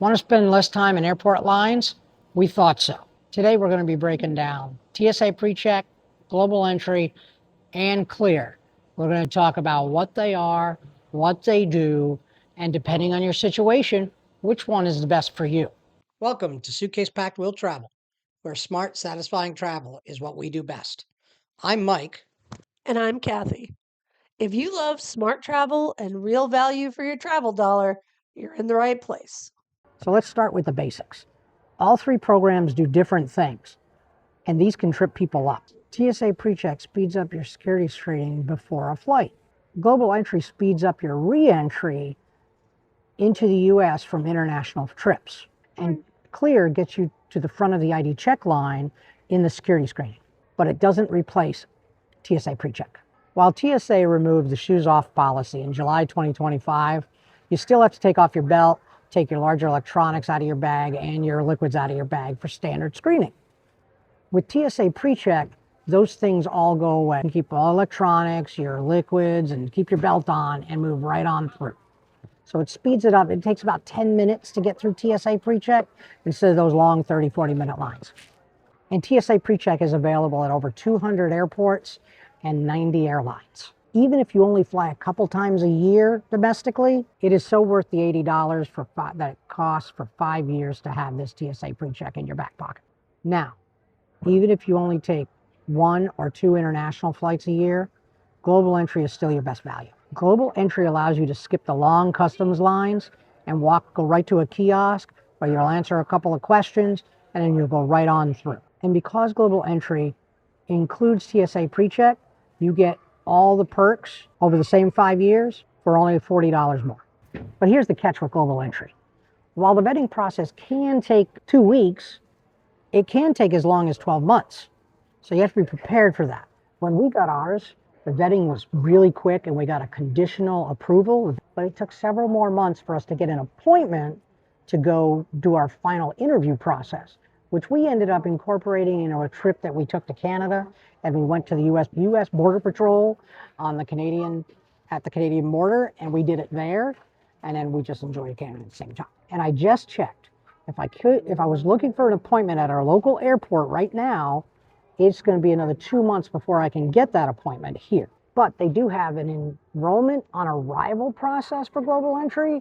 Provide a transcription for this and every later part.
Want to spend less time in airport lines? We thought so. Today we're going to be breaking down TSA PreCheck, Global Entry, and Clear. We're going to talk about what they are, what they do, and depending on your situation, which one is the best for you. Welcome to Suitcase Packed Will Travel, where smart, satisfying travel is what we do best. I'm Mike. And I'm Kathy. If you love smart travel and real value for your travel dollar, you're in the right place. So let's start with the basics. All three programs do different things, and these can trip people up. TSA PreCheck speeds up your security screening before a flight. Global Entry speeds up your re-entry into the U.S. from international trips. And Clear gets you to the front of the ID check line in the security screening, but it doesn't replace TSA PreCheck. While TSA removed the shoes off policy in July 2025, you still have to take off your belt, take your larger electronics out of your bag, and your liquids out of your bag for standard screening. With TSA PreCheck, those things all go away. You keep all electronics, your liquids, and keep your belt on and move right on through. So it speeds it up. It takes about 10 minutes to get through TSA PreCheck instead of those long 30, 40-minute lines. And TSA PreCheck is available at over 200 airports and 90 airlines. Even if you only fly a couple times a year domestically, it is so worth the $80 that it costs for 5 years to have this TSA PreCheck in your back pocket. Now, even if you only take 1 or 2 international flights a year, Global Entry is still your best value. Global Entry allows you to skip the long customs lines and go right to a kiosk where you'll answer a couple of questions and then you'll go right on through. And because Global Entry includes TSA PreCheck, you get all the perks over the same 5 years for only $40 more. But here's the catch with Global Entry. While the vetting process can take 2 weeks, it can take as long as 12 months. So you have to be prepared for that. When we got ours, the vetting was really quick and we got a conditional approval, but it took several more months for us to get an appointment to go do our final interview process, which we ended up incorporating in a trip that we took to Canada, and we went to the U.S. Border Patrol at the Canadian border, and we did it there, and then we just enjoyed Canada at the same time. And I just checked. If I was looking for an appointment at our local airport right now, it's going to be another 2 months before I can get that appointment here. But they do have an enrollment on arrival process for Global Entry,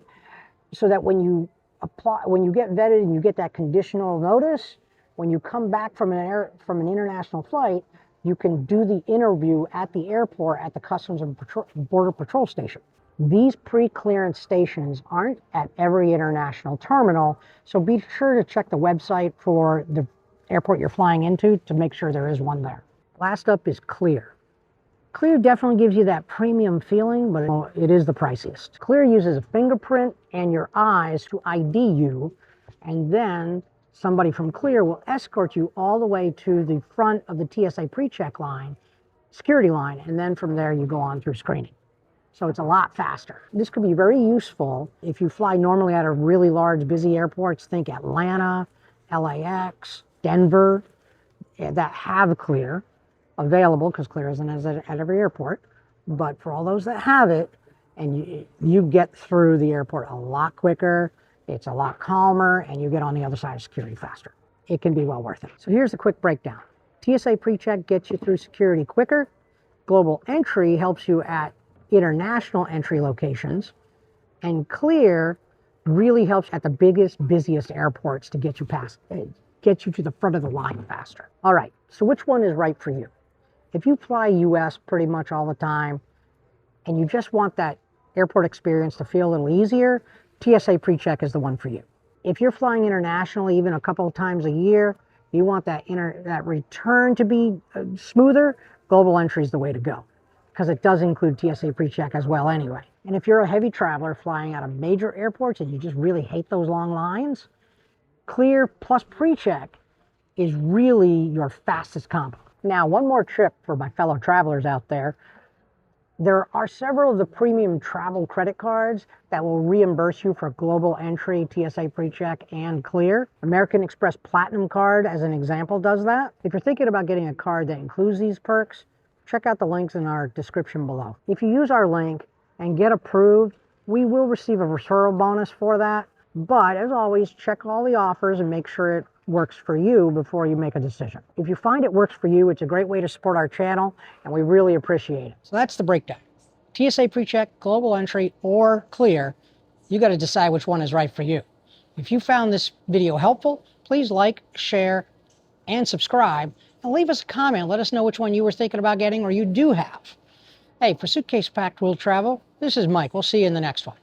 so that when you get vetted and you get that conditional notice, when you come back from an international flight, you can do the interview at the airport at the Customs and Border Patrol station. These pre-clearance stations aren't at every international terminal, so be sure to check the website for the airport you're flying into to make sure there is one there. Last up is Clear. Clear definitely gives you that premium feeling, but it is the priciest. Clear uses a fingerprint and your eyes to ID you, and then somebody from Clear will escort you all the way to the front of the TSA PreCheck line, security line, and then from there you go on through screening. So it's a lot faster. This could be very useful if you fly normally out of really large, busy airports. Think Atlanta, LAX, Denver, that have Clear available, because Clear isn't at every airport. But for all those that have it, and you get through the airport a lot quicker, it's a lot calmer, and you get on the other side of security faster. It can be well worth it. So here's a quick breakdown. TSA PreCheck gets you through security quicker. Global Entry helps you at international entry locations. And Clear really helps at the biggest, busiest airports to get you to the front of the line faster. All right, so which one is right for you? If you fly US pretty much all the time and you just want that airport experience to feel a little easier, TSA PreCheck is the one for you. If you're flying internationally even a couple of times a year, you want that return to be smoother, Global Entry is the way to go, because it does include TSA PreCheck as well anyway. And if you're a heavy traveler flying out of major airports and you just really hate those long lines, Clear plus PreCheck is really your fastest combo. Now, one more trip for my fellow travelers out there. There are several of the premium travel credit cards that will reimburse you for Global Entry, TSA PreCheck, and Clear. American Express Platinum Card, as an example, does that. If you're thinking about getting a card that includes these perks, check out the links in our description below. If you use our link and get approved, we will receive a referral bonus for that, But as always, check all the offers and make sure it works for you before you make a decision. If you find it works for you, it's a great way to support our channel, and we really appreciate it. So that's the breakdown. TSA PreCheck, global entry, or clear. You got to decide which one is right for you. If you found this video helpful, please like, share, and subscribe, and leave us a comment. Let us know which one you were thinking about getting or you do have. Hey, for Suitcase Packed Will Travel, this is Mike. We'll see you in the next one.